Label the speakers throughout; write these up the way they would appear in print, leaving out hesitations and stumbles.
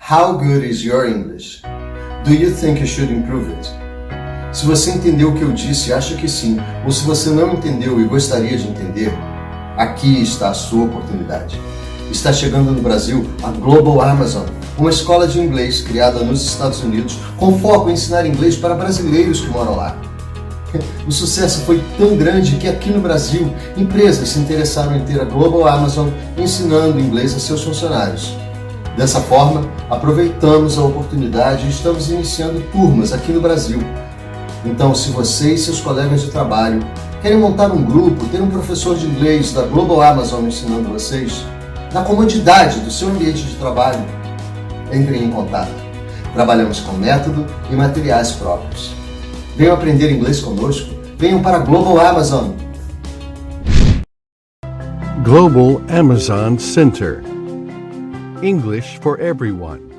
Speaker 1: How good is your English? Do you think you should improve it? Se você entendeu o que eu disse e acha que sim, ou se você não entendeu e gostaria de entender, aqui está a sua oportunidade. Está chegando no Brasil a Global Amazon, uma escola de inglês criada nos Estados Unidos com foco em ensinar inglês para brasileiros que moram lá. O sucesso foi tão grande que aqui no Brasil, empresas se interessaram em ter a Global Amazon ensinando inglês a seus funcionários. Dessa forma, aproveitamos a oportunidade e estamos iniciando turmas aqui no Brasil. Então, se você e seus colegas de trabalho querem montar um grupo, ter um professor de inglês da Global Amazon ensinando vocês, na comodidade do seu ambiente de trabalho, entrem em contato. Trabalhamos com método e materiais próprios. Venham aprender inglês conosco. Venham para a Global Amazon.
Speaker 2: Global Amazon Center. English for everyone.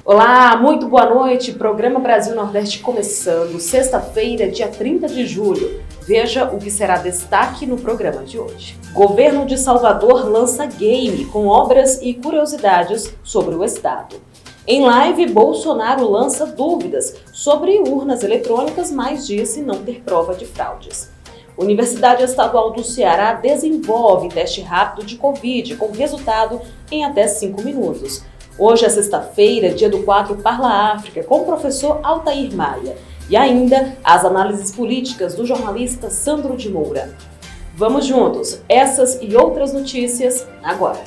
Speaker 3: Olá, muito boa noite. Programa Brasil Nordeste começando, sexta-feira, dia 30 de julho. Veja o que será destaque no programa de hoje. Governo de Salvador lança game com obras e curiosidades sobre o estado. Em live, Bolsonaro lança dúvidas sobre urnas eletrônicas, mas disse não ter prova de fraudes. Universidade Estadual do Ceará desenvolve teste rápido de Covid com resultado em até 5 minutos. Hoje é sexta-feira, dia do quadro Parla África, com o professor Altair Maia. E ainda as análises políticas do jornalista Sandro de Moura. Vamos juntos, essas e outras notícias agora.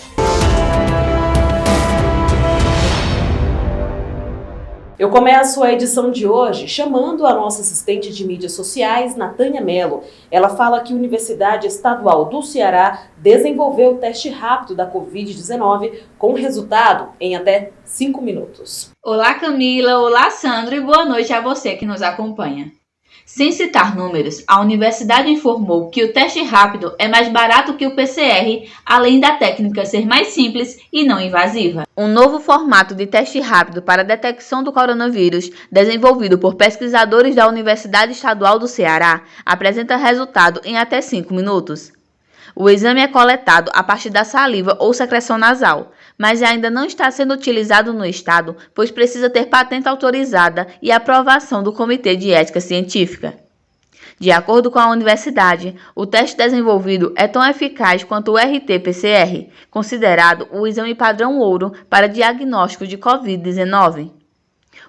Speaker 3: Eu começo a edição de hoje chamando a nossa assistente de mídias sociais, Natânia Mello. Ela fala que a Universidade Estadual do Ceará desenvolveu o teste rápido da Covid-19 com resultado em até 5 minutos.
Speaker 4: Olá Camila, olá Sandro e boa noite a você que nos acompanha. Sem citar números, a universidade informou que o teste rápido é mais barato que o PCR, além da técnica ser mais simples e não invasiva. Um novo formato de teste rápido para a detecção do coronavírus, desenvolvido por pesquisadores da Universidade Estadual do Ceará, apresenta resultado em até 5 minutos. O exame é coletado a partir da saliva ou secreção nasal, mas ainda não está sendo utilizado no estado, pois precisa ter patente autorizada e aprovação do Comitê de Ética Científica. De acordo com a universidade, o teste desenvolvido é tão eficaz quanto o RT-PCR, considerado o exame padrão ouro para diagnóstico de Covid-19.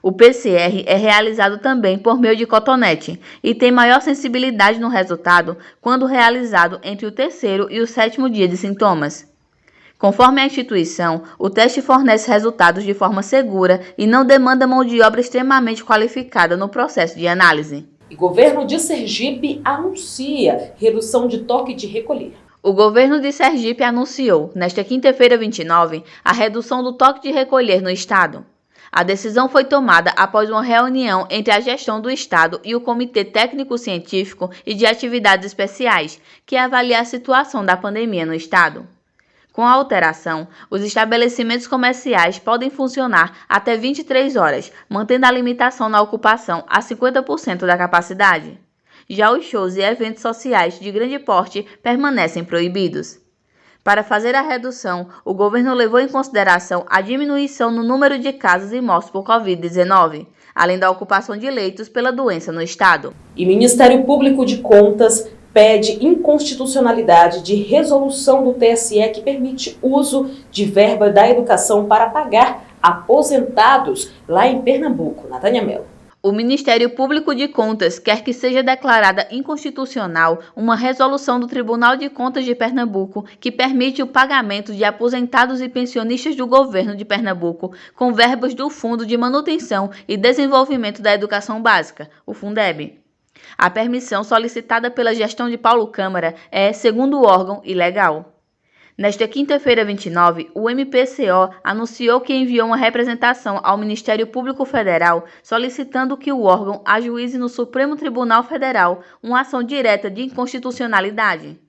Speaker 4: O PCR é realizado também por meio de cotonete e tem maior sensibilidade no resultado quando realizado entre o 3º e o 7º dia de sintomas. Conforme a instituição, o teste fornece resultados de forma segura e não demanda mão de obra extremamente qualificada no processo de análise.
Speaker 3: E governo de Sergipe anuncia redução de toque de recolher.
Speaker 4: O governo de Sergipe anunciou, nesta quinta-feira 29, a redução do toque de recolher no estado. A decisão foi tomada após uma reunião entre a gestão do Estado e o Comitê Técnico-Científico e de Atividades Especiais, que avalia a situação da pandemia no Estado. Com a alteração, os estabelecimentos comerciais podem funcionar até 23 horas, mantendo a limitação na ocupação a 50% da capacidade. Já os shows e eventos sociais de grande porte permanecem proibidos. Para fazer a redução, o governo levou em consideração a diminuição no número de casos e mortes por Covid-19, além da ocupação de leitos pela doença no estado.
Speaker 3: E Ministério Público de Contas pede inconstitucionalidade de resolução do TSE que permite uso de verba da educação para pagar aposentados lá em Pernambuco. Natânia Mello.
Speaker 4: O Ministério Público de Contas quer que seja declarada inconstitucional uma resolução do Tribunal de Contas de Pernambuco que permite o pagamento de aposentados e pensionistas do governo de Pernambuco com verbas do Fundo de Manutenção e Desenvolvimento da Educação Básica, o Fundeb. A permissão solicitada pela gestão de Paulo Câmara é, segundo o órgão, ilegal. Nesta quinta-feira, 29, o MPCO anunciou que enviou uma representação ao Ministério Público Federal solicitando que o órgão ajuize no Supremo Tribunal Federal uma ação direta de inconstitucionalidade.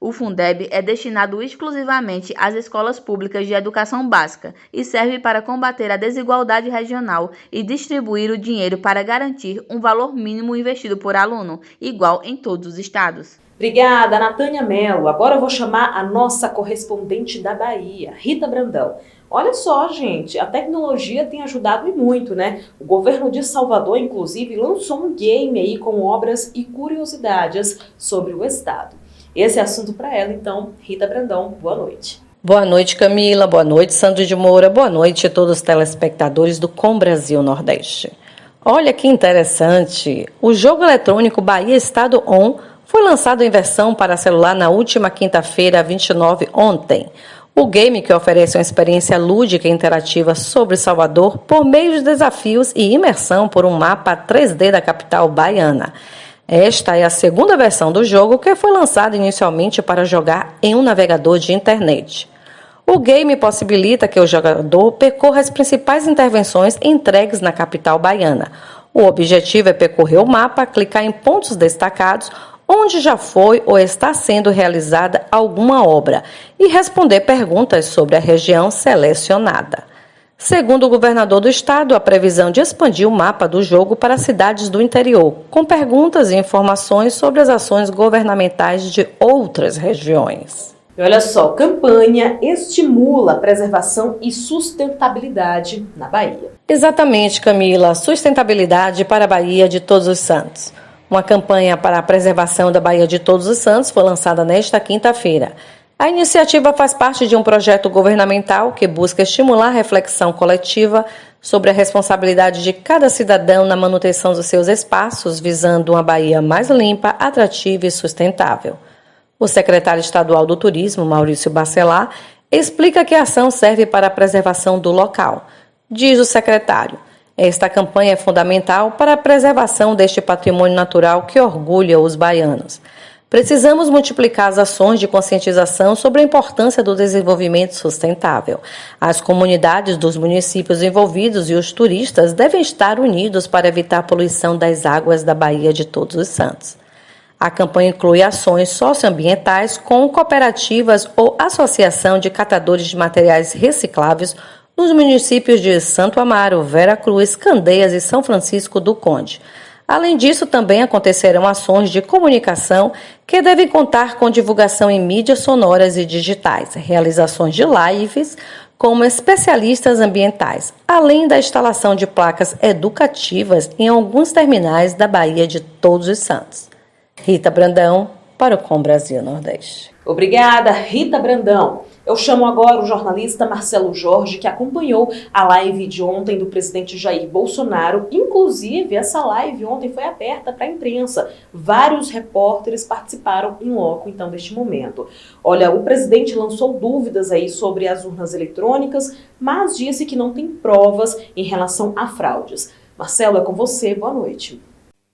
Speaker 4: O Fundeb é destinado exclusivamente às escolas públicas de educação básica e serve para combater a desigualdade regional e distribuir o dinheiro para garantir um valor mínimo investido por aluno, igual em todos os estados.
Speaker 3: Obrigada, Natânia Mello. Agora eu vou chamar a nossa correspondente da Bahia, Rita Brandão. Olha só, gente, a tecnologia tem ajudado e muito, né? O governo de Salvador, inclusive, lançou um game aí com obras e curiosidades sobre o estado. Esse é assunto para ela, então, Rita Brandão, boa noite.
Speaker 5: Boa noite, Camila. Boa noite, Sandro de Moura. Boa noite a todos os telespectadores do Com Brasil Nordeste. Olha que interessante. O jogo eletrônico Bahia Estado On foi lançado em versão para celular na última quinta-feira, 29, ontem. O game, que oferece uma experiência lúdica e interativa sobre Salvador por meio de desafios e imersão por um mapa 3D da capital baiana. Esta é a segunda versão do jogo, que foi lançada inicialmente para jogar em um navegador de internet. O game possibilita que o jogador percorra as principais intervenções entregues na capital baiana. O objetivo é percorrer o mapa, clicar em pontos destacados onde já foi ou está sendo realizada alguma obra e responder perguntas sobre a região selecionada. Segundo o governador do estado, a previsão de expandir o mapa do jogo para cidades do interior, com perguntas e informações sobre as ações governamentais de outras regiões.
Speaker 3: E olha só, campanha estimula a preservação e sustentabilidade na Bahia.
Speaker 5: Exatamente, Camila, sustentabilidade para a Bahia de Todos os Santos. Uma campanha para a preservação da Bahia de Todos os Santos foi lançada nesta quinta-feira. A iniciativa faz parte de um projeto governamental que busca estimular a reflexão coletiva sobre a responsabilidade de cada cidadão na manutenção dos seus espaços, visando uma Bahia mais limpa, atrativa e sustentável. O secretário estadual do Turismo, Maurício Bacelar, explica que a ação serve para a preservação do local. Diz o secretário: esta campanha é fundamental para a preservação deste patrimônio natural que orgulha os baianos. Precisamos multiplicar as ações de conscientização sobre a importância do desenvolvimento sustentável. As comunidades dos municípios envolvidos e os turistas devem estar unidos para evitar a poluição das águas da Bahia de Todos os Santos. A campanha inclui ações socioambientais com cooperativas ou associação de catadores de materiais recicláveis nos municípios de Santo Amaro, Vera Cruz, Candeias e São Francisco do Conde. Além disso, também acontecerão ações de comunicação que devem contar com divulgação em mídias sonoras e digitais, realizações de lives como especialistas ambientais, além da instalação de placas educativas em alguns terminais da Bahia de Todos os Santos. Rita Brandão, para o Com Brasil Nordeste.
Speaker 3: Obrigada, Rita Brandão. Eu chamo agora o jornalista Marcelo Jorge, que acompanhou a live de ontem do presidente Jair Bolsonaro. Inclusive, essa live ontem foi aberta para a imprensa. Vários repórteres participaram em loco, então, deste momento. Olha, o presidente lançou dúvidas aí sobre as urnas eletrônicas, mas disse que não tem provas em relação a fraudes. Marcelo, é com você. Boa noite.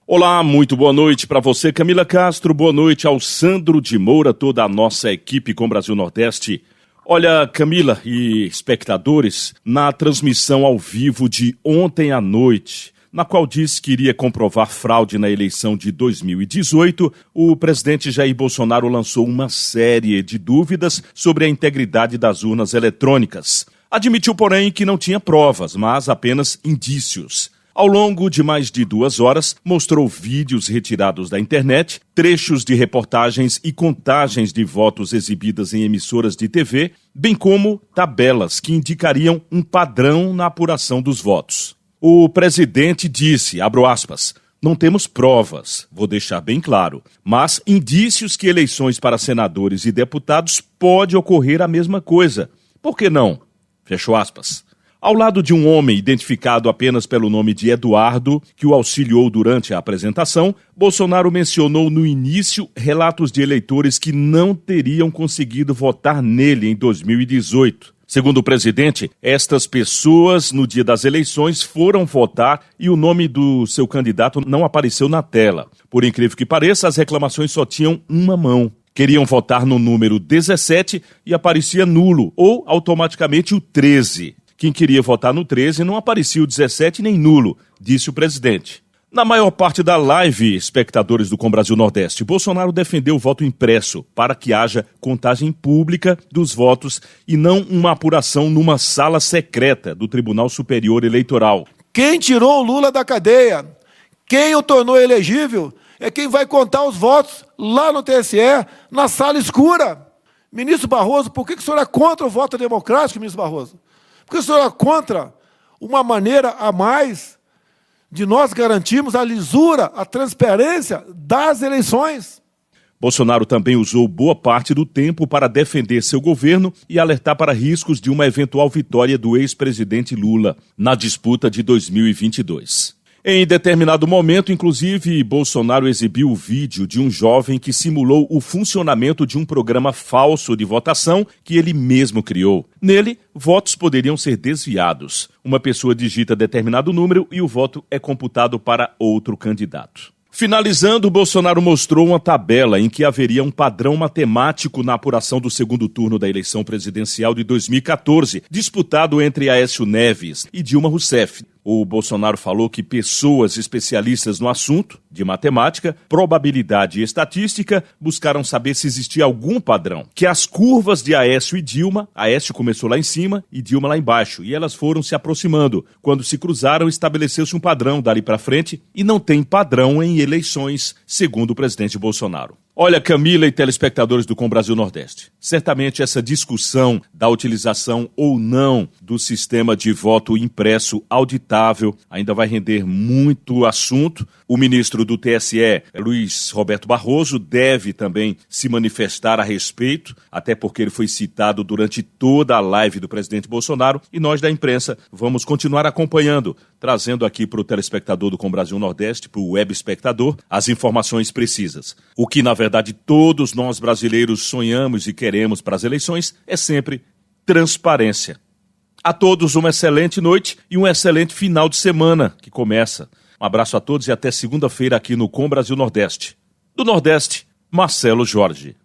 Speaker 6: Olá, muito boa noite para você, Camila Castro. Boa noite ao Sandro de Moura, toda a nossa equipe com Brasil Nordeste. Olha, Camila e espectadores, na transmissão ao vivo de ontem à noite, na qual disse que iria comprovar fraude na eleição de 2018, o presidente Jair Bolsonaro lançou uma série de dúvidas sobre a integridade das urnas eletrônicas. Admitiu, porém, que não tinha provas, mas apenas indícios. Ao longo de mais de 2 horas, mostrou vídeos retirados da internet, trechos de reportagens e contagens de votos exibidas em emissoras de TV, bem como tabelas que indicariam um padrão na apuração dos votos. O presidente disse, abro aspas, não temos provas, vou deixar bem claro, mas indícios que eleições para senadores e deputados pode ocorrer a mesma coisa. Por que não? Fecho aspas. Ao lado de um homem identificado apenas pelo nome de Eduardo, que o auxiliou durante a apresentação, Bolsonaro mencionou no início relatos de eleitores que não teriam conseguido votar nele em 2018. Segundo o presidente, estas pessoas, no dia das eleições, foram votar e o nome do seu candidato não apareceu na tela. Por incrível que pareça, as reclamações só tinham uma mão. Queriam votar no número 17 e aparecia nulo, ou automaticamente o 13. Quem queria votar no 13 não aparecia o 17 nem nulo, disse o presidente. Na maior parte da live, espectadores do Com Brasil Nordeste, Bolsonaro defendeu o voto impresso para que haja contagem pública dos votos e não uma apuração numa sala secreta do Tribunal Superior Eleitoral.
Speaker 7: Quem tirou o Lula da cadeia, quem o tornou elegível, é quem vai contar os votos lá no TSE, na sala escura. Ministro Barroso, por que o senhor é contra o voto democrático, ministro Barroso? Por que o senhor é contra uma maneira a mais de nós garantirmos a lisura, a transparência das eleições?
Speaker 6: Bolsonaro também usou boa parte do tempo para defender seu governo e alertar para riscos de uma eventual vitória do ex-presidente Lula na disputa de 2022. Em determinado momento, inclusive, Bolsonaro exibiu o vídeo de um jovem que simulou o funcionamento de um programa falso de votação que ele mesmo criou. Nele, votos poderiam ser desviados. Uma pessoa digita determinado número e o voto é computado para outro candidato. Finalizando, Bolsonaro mostrou uma tabela em que haveria um padrão matemático na apuração do segundo turno da eleição presidencial de 2014, disputado entre Aécio Neves e Dilma Rousseff. O Bolsonaro falou que pessoas especialistas no assunto, de matemática, probabilidade e estatística, buscaram saber se existia algum padrão. Que as curvas de Aécio e Dilma, Aécio começou lá em cima e Dilma lá embaixo, e elas foram se aproximando. Quando se cruzaram, estabeleceu-se um padrão dali para frente, e não tem padrão em eleições, segundo o presidente Bolsonaro. Olha, Camila e telespectadores do Com Brasil Nordeste, certamente essa discussão da utilização ou não do sistema de voto impresso auditável ainda vai render muito assunto. O ministro do TSE, Luiz Roberto Barroso, deve também se manifestar a respeito, até porque ele foi citado durante toda a live do presidente Bolsonaro, e nós da imprensa vamos continuar acompanhando, trazendo aqui para o telespectador do Com Brasil Nordeste, para o web espectador, as informações precisas. O que, na verdade, todos nós brasileiros sonhamos e queremos para as eleições é sempre transparência. A todos uma excelente noite e um excelente final de semana que começa. Um abraço a todos e até segunda-feira aqui no Com Brasil Nordeste. Do Nordeste, Marcelo Jorge.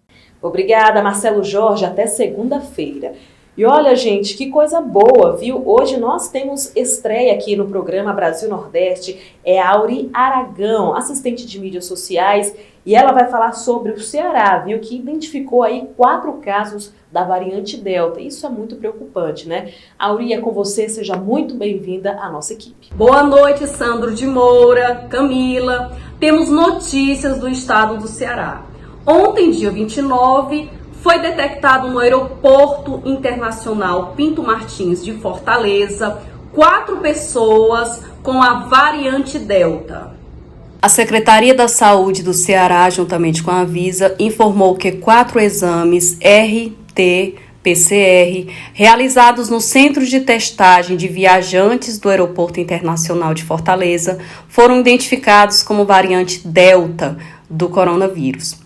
Speaker 3: Obrigada, Marcelo Jorge. Até segunda-feira. E olha, gente, que coisa boa, viu? Hoje nós temos estreia aqui no programa Brasil Nordeste. É a Auri Aragão, assistente de mídias sociais, e ela vai falar sobre o Ceará, viu? Que identificou aí 4 casos da variante Delta. Isso é muito preocupante, né? Auri, é com você, seja muito bem-vinda à nossa equipe.
Speaker 8: Boa noite, Sandro de Moura, Camila. Temos notícias do estado do Ceará. Ontem, dia 29, foi detectado no Aeroporto Internacional Pinto Martins de Fortaleza 4 pessoas com a variante Delta. A Secretaria da Saúde do Ceará, juntamente com a Anvisa, informou que 4 exames RT-PCR realizados no Centro de Testagem de Viajantes do Aeroporto Internacional de Fortaleza foram identificados como variante Delta do coronavírus.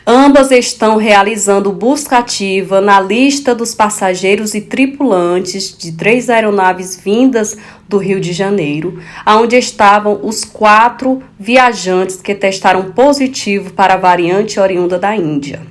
Speaker 8: Ambas estão realizando busca ativa na lista dos passageiros e tripulantes de 3 aeronaves vindas do Rio de Janeiro, onde estavam os 4 viajantes que testaram positivo para a variante oriunda da Índia.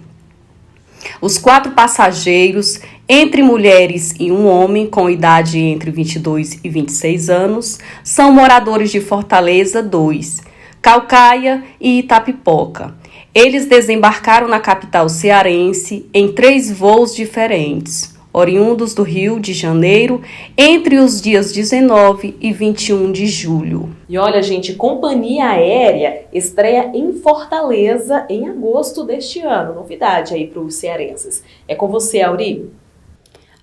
Speaker 8: Os 4 passageiros, entre mulheres e um homem com idade entre 22 e 26 anos, são moradores de Fortaleza 2, Caucaia e Itapipoca. Eles desembarcaram na capital cearense em 3 voos diferentes, oriundos do Rio de Janeiro, entre os dias 19 e 21 de julho.
Speaker 3: E olha, gente, companhia aérea estreia em Fortaleza em agosto deste ano. Novidade aí para os cearenses. É com você, Auri.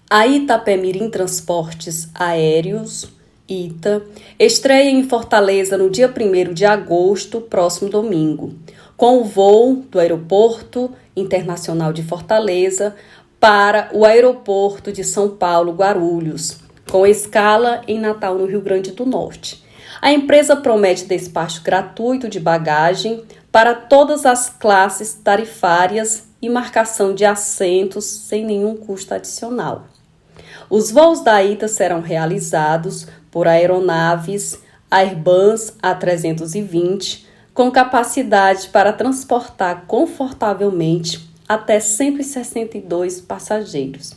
Speaker 8: A Itapemirim Transportes Aéreos, ITA, estreia em Fortaleza no dia 1º de agosto, próximo domingo, com o voo do Aeroporto Internacional de Fortaleza para o Aeroporto de São Paulo, Guarulhos, com escala em Natal, no Rio Grande do Norte. A empresa promete despacho gratuito de bagagem para todas as classes tarifárias e marcação de assentos sem nenhum custo adicional. Os voos da ITA serão realizados por aeronaves Airbus A320, com capacidade para transportar confortavelmente até 162 passageiros.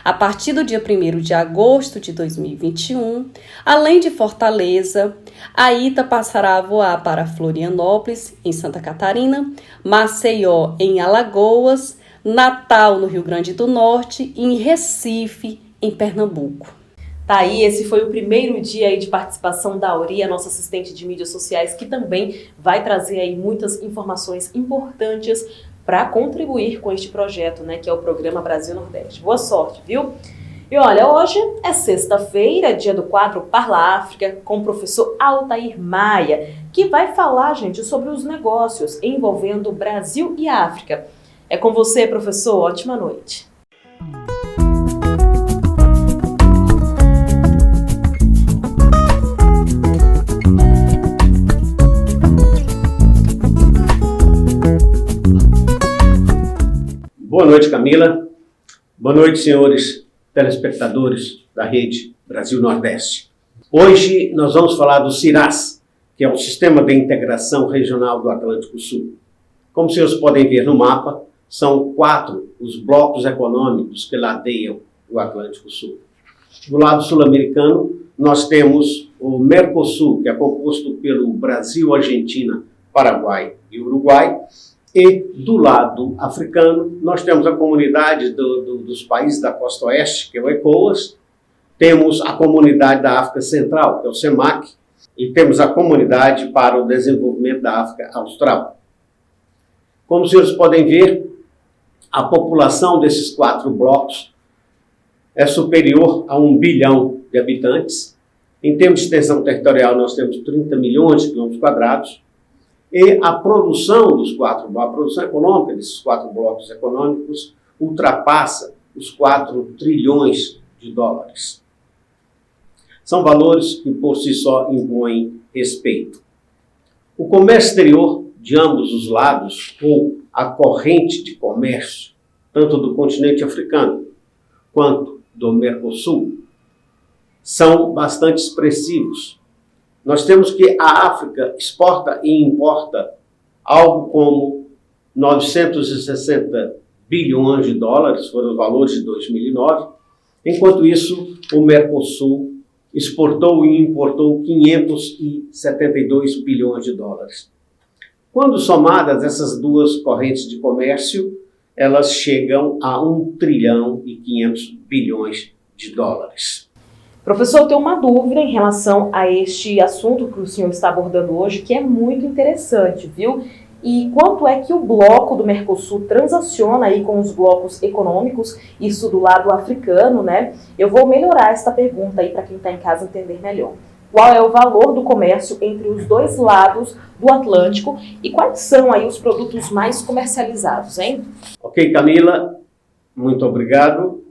Speaker 8: A partir do dia 1º de agosto de 2021, além de Fortaleza, a ITA passará a voar para Florianópolis, em Santa Catarina, Maceió, em Alagoas, Natal, no Rio Grande do Norte e em Recife, em Pernambuco.
Speaker 3: Tá aí, esse foi o primeiro dia aí de participação da Auri, a nossa assistente de mídias sociais, que também vai trazer aí muitas informações importantes para contribuir com este projeto, né, que é o Programa Brasil Nordeste. Boa sorte, viu? E olha, hoje é sexta-feira, dia do quadro Parla África, com o professor Altair Maia, que vai falar, gente, sobre os negócios envolvendo o Brasil e a África. É com você, professor. Ótima noite.
Speaker 9: Boa noite, Camila. Boa noite, senhores telespectadores da Rede Brasil Nordeste. Hoje nós vamos falar do CIRAS, que é o Sistema de Integração Regional do Atlântico Sul. Como vocês podem ver no mapa, são 4 os blocos econômicos que ladeiam o Atlântico Sul. Do lado sul-americano, nós temos o Mercosul, que é composto pelo Brasil, Argentina, Paraguai e Uruguai. E do lado africano, nós temos a comunidade dos países da costa oeste, que é o ECOWAS, temos a comunidade da África Central, que é o CEMAC, e temos a comunidade para o desenvolvimento da África Austral. Como vocês podem ver, a população desses 4 blocos é superior a 1 bilhão de habitantes. Em termos de extensão territorial, nós temos 30 milhões de quilômetros quadrados. E a produção a produção econômica desses 4 blocos econômicos ultrapassa os 4 trilhões de dólares. São valores que por si só impõem respeito. O comércio exterior de ambos os lados, ou a corrente de comércio, tanto do continente africano quanto do Mercosul, são bastante expressivos. Nós temos que a África exporta e importa algo como 960 bilhões de dólares, foram os valores de 2009. Enquanto isso, o Mercosul exportou e importou 572 bilhões de dólares. Quando somadas essas duas correntes de comércio, elas chegam a 1 trilhão e 500 bilhões de dólares.
Speaker 3: Professor, eu tenho uma dúvida em relação a este assunto que o senhor está abordando hoje, que é muito interessante, viu? E quanto é que o bloco do Mercosul transaciona aí com os blocos econômicos, isso do lado africano, né? Eu vou melhorar esta pergunta aí para quem está em casa entender melhor. Qual é o valor do comércio entre os dois lados do Atlântico e quais são aí os produtos mais comercializados, hein?
Speaker 9: Ok, Camila, muito obrigado.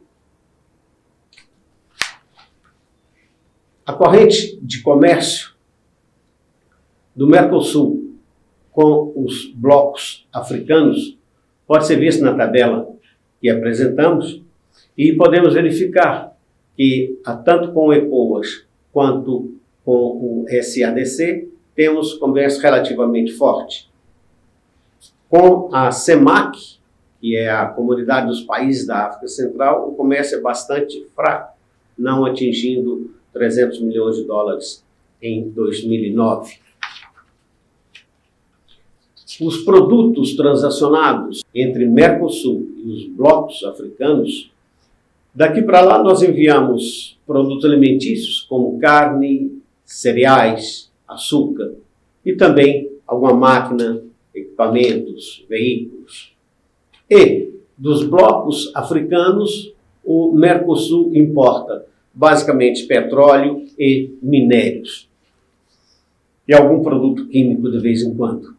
Speaker 9: A corrente de comércio do Mercosul com os blocos africanos pode ser vista na tabela que apresentamos e podemos verificar que, tanto com o ECOWAS quanto com o SADC, temos comércio relativamente forte. Com a CEMAC, que é a Comunidade dos Países da África Central, o comércio é bastante fraco, não atingindo 300 milhões de dólares em 2009. Os produtos transacionados entre Mercosul e os blocos africanos, daqui para lá nós enviamos produtos alimentícios como carne, cereais, açúcar e também alguma máquina, equipamentos, veículos. E dos blocos africanos, o Mercosul importa basicamente petróleo e minérios. E algum produto químico de vez em quando.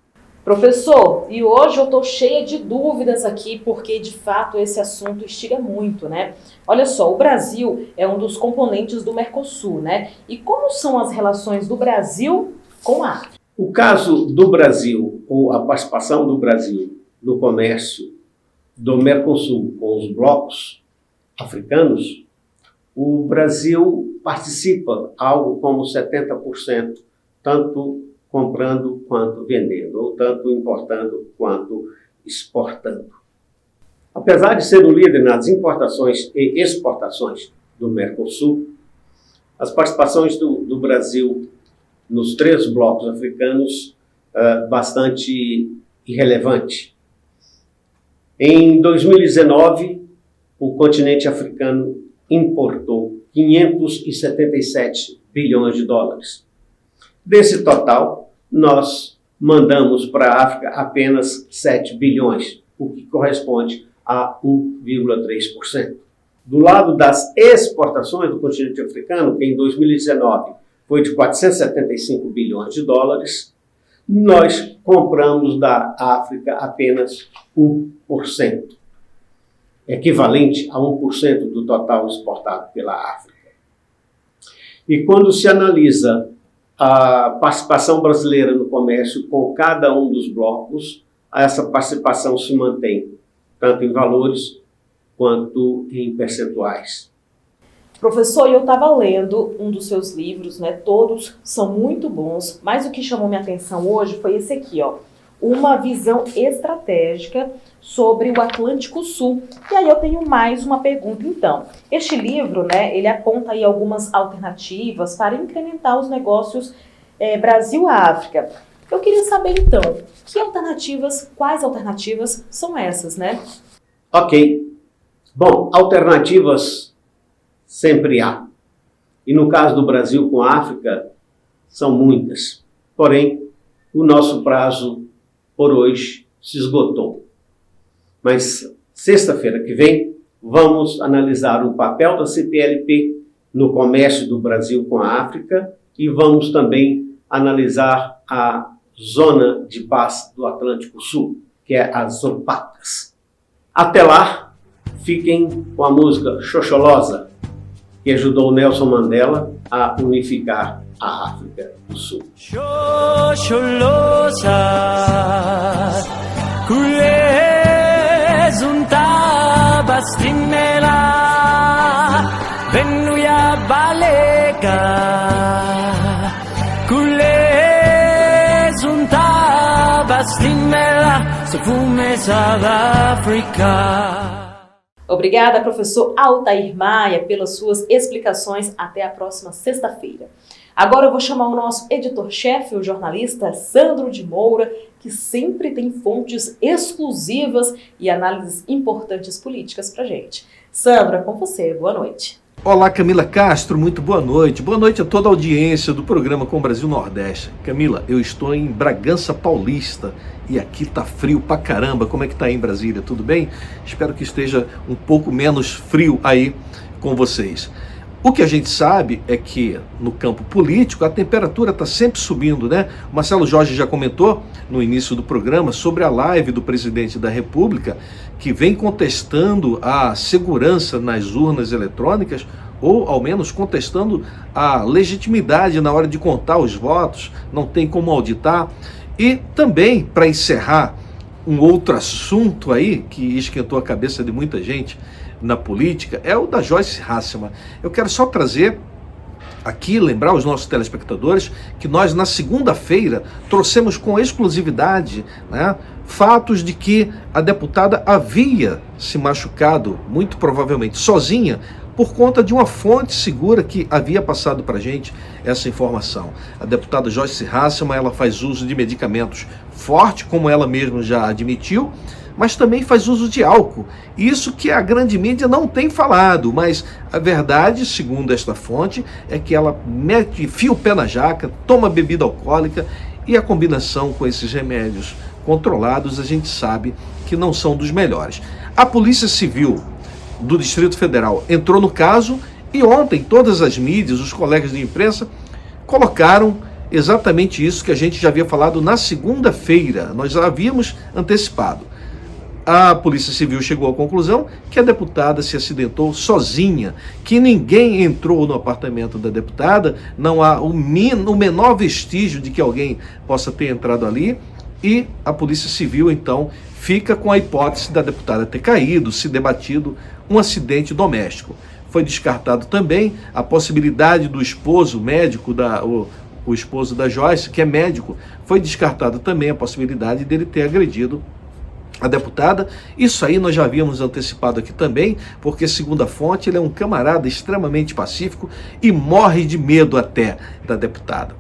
Speaker 3: Professor, e hoje eu estou cheia de dúvidas aqui, porque de fato esse assunto instiga muito, né? Olha só, o Brasil é um dos componentes do Mercosul, né? E como são as relações do Brasil com a África?
Speaker 9: O caso do Brasil, ou a participação do Brasil no comércio do Mercosul com os blocos africanos, o Brasil participa algo como 70%, tanto comprando quanto vendendo, ou tanto importando quanto exportando. Apesar de ser o líder nas importações e exportações do Mercosul, as participações do Brasil nos 3 blocos africanos bastante irrelevante. Em 2019, o continente africano importou 577 bilhões de dólares. Desse total, nós mandamos para a África apenas 7 bilhões, o que corresponde a 1,3%. Do lado das exportações do continente africano, que em 2019 foi de 475 bilhões de dólares, nós compramos da África apenas 1%, equivalente a 1% do total exportado pela África. E quando se analisa a participação brasileira no comércio com cada um dos blocos, essa participação se mantém, tanto em valores quanto em percentuais.
Speaker 3: Professor, eu estava lendo um dos seus livros, né? Todos são muito bons, mas o que chamou minha atenção hoje foi esse aqui, ó. Uma visão estratégica sobre o Atlântico Sul. E aí eu tenho mais uma pergunta, então. Este livro, né, ele aponta aí algumas alternativas para incrementar os negócios Brasil-África. Eu queria saber, então, quais alternativas são essas, né?
Speaker 9: Ok. Bom, alternativas sempre há. E no caso do Brasil com a África, são muitas. Porém, o nosso prazo por hoje se esgotou. Mas sexta-feira que vem, vamos analisar o papel da CPLP no comércio do Brasil com a África e vamos também analisar a Zona de Paz do Atlântico Sul, que é a ZOPACAS. Até lá, fiquem com a música Xoxolosa, que ajudou Nelson Mandela a unificar a África do Sul.
Speaker 10: Xoxolosa, kulezunta bastinela, venuya balega, kulezunta bastinela, sefume South Africa.
Speaker 3: Obrigada, professor Altair Maia, pelas suas explicações. Até a próxima sexta-feira. Agora eu vou chamar o nosso editor-chefe, o jornalista Sandro de Moura, que sempre tem fontes exclusivas e análises importantes políticas pra gente. Sandro, é com você. Boa noite.
Speaker 11: Olá, Camila Castro, muito boa noite. Boa noite a toda a audiência do programa Com Brasil Nordeste. Camila, eu estou em Bragança Paulista e aqui tá frio pra caramba. Como é que tá aí em Brasília? Tudo bem? Espero que esteja um pouco menos frio aí com vocês. O que a gente sabe é que no campo político a temperatura está sempre subindo, né? O Marcelo Jorge já comentou no início do programa sobre a live do presidente da República, que vem contestando a segurança nas urnas eletrônicas, ou ao menos contestando a legitimidade na hora de contar os votos, não tem como auditar. E também, para encerrar, um outro assunto aí que esquentou a cabeça de muita gente na política é o da Joyce Hasselman. Eu quero só trazer aqui, lembrar os nossos telespectadores que nós na segunda-feira trouxemos com exclusividade, né, fatos de que a deputada havia se machucado, muito provavelmente sozinha, por conta de uma fonte segura que havia passado para a gente essa informação. A deputada Joyce Hasselman, ela faz uso de medicamentos fortes, como ela mesma já admitiu, mas também faz uso de álcool. Isso que a grande mídia não tem falado, mas a verdade, segundo esta fonte, é que ela enfia o pé na jaca, toma bebida alcoólica e a combinação com esses remédios controlados, a gente sabe que não são dos melhores. A Polícia Civil do Distrito Federal entrou no caso e ontem todas as mídias, os colegas de imprensa, colocaram exatamente isso que a gente já havia falado na segunda-feira, nós já havíamos antecipado. A Polícia Civil chegou à conclusão que a deputada se acidentou sozinha, que ninguém entrou no apartamento da deputada, não há o menor vestígio de que alguém possa ter entrado ali, e a Polícia Civil, então, fica com a hipótese da deputada ter caído, se debatido um acidente doméstico. Foi descartado também a possibilidade do esposo médico, o esposo da Joyce, que é médico, foi descartado também a possibilidade dele ter agredido a deputada. Isso aí nós já havíamos antecipado aqui também, porque segundo a fonte, ele é um camarada extremamente pacífico e morre de medo até da deputada.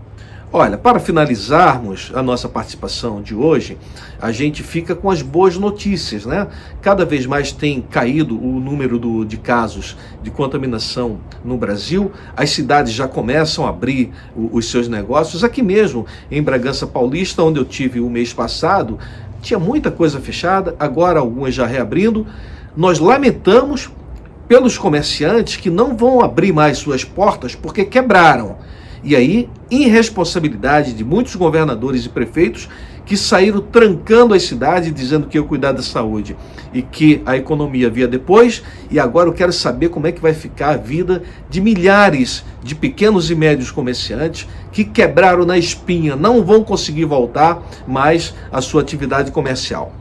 Speaker 11: Olha, para finalizarmos a nossa participação de hoje, a gente fica com as boas notícias, né? Cada vez mais tem caído o número de casos de contaminação no Brasil, as cidades já começam a abrir os seus negócios. Aqui mesmo, em Bragança Paulista, onde eu tive o mês passado, tinha muita coisa fechada, agora algumas já reabrindo. Nós lamentamos pelos comerciantes que não vão abrir mais suas portas porque quebraram. E aí, irresponsabilidade de muitos governadores e prefeitos que saíram trancando as cidades, dizendo que iam cuidar da saúde e que a economia via depois. E agora eu quero saber como é que vai ficar a vida de milhares de pequenos e médios comerciantes que quebraram na espinha, não vão conseguir voltar mais à sua atividade comercial.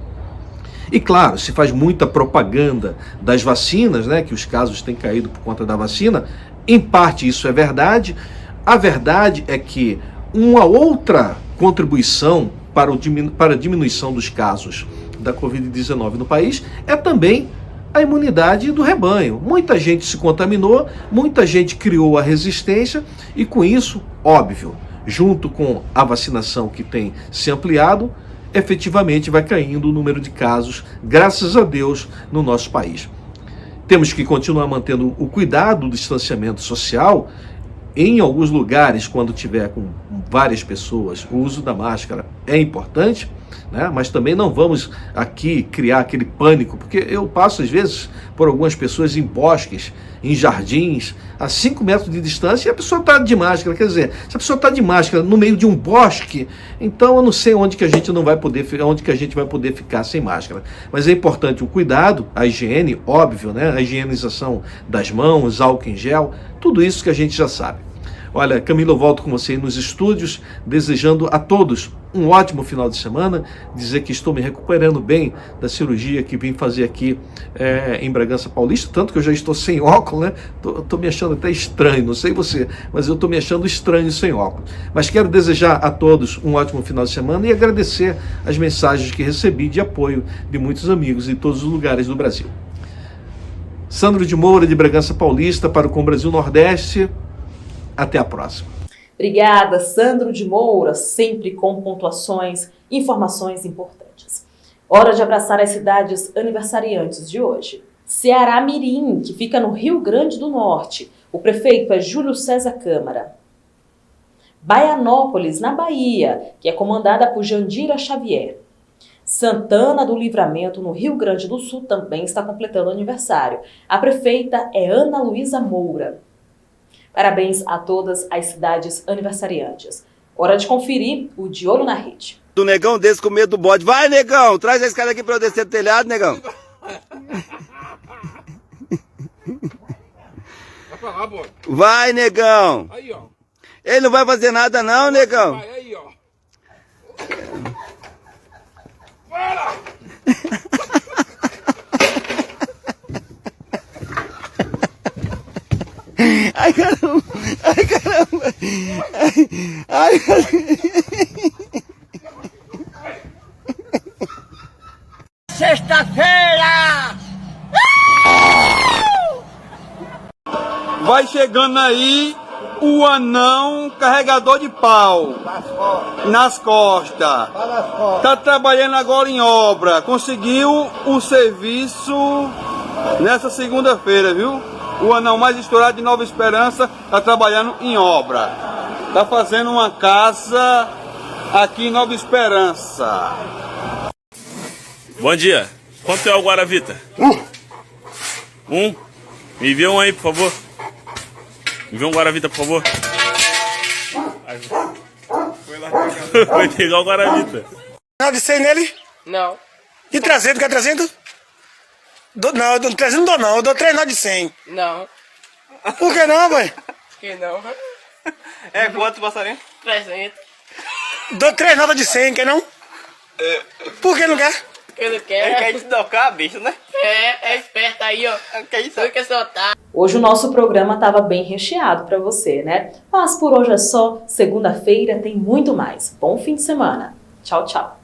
Speaker 11: E claro, se faz muita propaganda das vacinas, né, que os casos têm caído por conta da vacina. Em parte isso é verdade. A verdade é que uma outra contribuição para a diminuição dos casos da Covid-19 no país é também a imunidade do rebanho. Muita gente se contaminou, muita gente criou a resistência e com isso, óbvio, junto com a vacinação que tem se ampliado, efetivamente vai caindo o número de casos, graças a Deus, no nosso país. Temos que continuar mantendo o cuidado do distanciamento social. Em alguns lugares, quando tiver com várias pessoas, o uso da máscara é importante, né? Mas também não vamos aqui criar aquele pânico, porque eu passo às vezes por algumas pessoas em bosques, em jardins, a 5 metros de distância, e a pessoa está de máscara. Quer dizer, se a pessoa está de máscara no meio de um bosque, então eu não sei onde que a gente vai poder ficar sem máscara. Mas é importante o cuidado, a higiene, óbvio, né? A higienização das mãos, álcool em gel, tudo isso que a gente já sabe. Olha, Camila, eu volto com você nos estúdios, desejando a todos um ótimo final de semana, dizer que estou me recuperando bem da cirurgia que vim fazer aqui em Bragança Paulista, tanto que eu já estou sem óculos, né? Estou me achando até estranho, não sei você, mas eu estou me achando estranho sem óculos. Mas quero desejar a todos um ótimo final de semana e agradecer as mensagens que recebi de apoio de muitos amigos em todos os lugares do Brasil. Sandro de Moura, de Bragança Paulista, para o Com Brasil Nordeste. Até a próxima.
Speaker 3: Obrigada, Sandro de Moura, sempre com pontuações, informações importantes. Hora de abraçar as cidades aniversariantes de hoje. Ceará Mirim, que fica no Rio Grande do Norte. O prefeito é Júlio César Câmara. Baianópolis, na Bahia, que é comandada por Jandira Xavier. Santana do Livramento, no Rio Grande do Sul, também está completando aniversário. A prefeita é Ana Luísa Moura. Parabéns a todas as cidades aniversariantes. Hora de conferir o De Olho na Rede.
Speaker 12: Do negão desse com medo do bode. Vai, negão! Traz a escada aqui pra eu descer do telhado, negão.
Speaker 7: Vai pra lá, bode.
Speaker 12: Vai, negão!
Speaker 7: Aí, ó.
Speaker 12: Ele não vai fazer nada não, negão.
Speaker 7: Vai, aí, ó. Para!
Speaker 12: Ai, caramba! Ai, caramba! Ai, caramba!
Speaker 10: Sexta-feira!
Speaker 12: Vai chegando aí o anão carregador de pau. Nas costas. Tá trabalhando agora em obra. Conseguiu um serviço nessa segunda-feira, viu? O anão mais estourado de Nova Esperança tá trabalhando em obra. Tá fazendo uma casa aqui em Nova Esperança.
Speaker 13: Bom dia. Quanto é o Guaravita? Um? Me vê um aí, por favor. Me vê um Guaravita, por favor. Vai ter igual o Guaravita.
Speaker 14: Não, de 100 nele?
Speaker 15: Não.
Speaker 14: E 300, quer 300? Não, 300 não dou não, eu dou 3 nó de 100.
Speaker 15: Não.
Speaker 14: Por que não, mãe?
Speaker 15: Por que não?
Speaker 12: É quanto, passarinho?
Speaker 15: 300.
Speaker 14: Dou 3 notas de 100, quer não? Por que não quer?
Speaker 15: Porque não quer.
Speaker 12: Ele quer te tocar, bicho, né?
Speaker 15: É esperto aí, ó.
Speaker 12: Que isso?
Speaker 15: Tu quer soltar.
Speaker 3: Hoje o nosso programa estava bem recheado para você, né? Mas por hoje é só. Segunda-feira tem muito mais. Bom fim de semana. Tchau, tchau.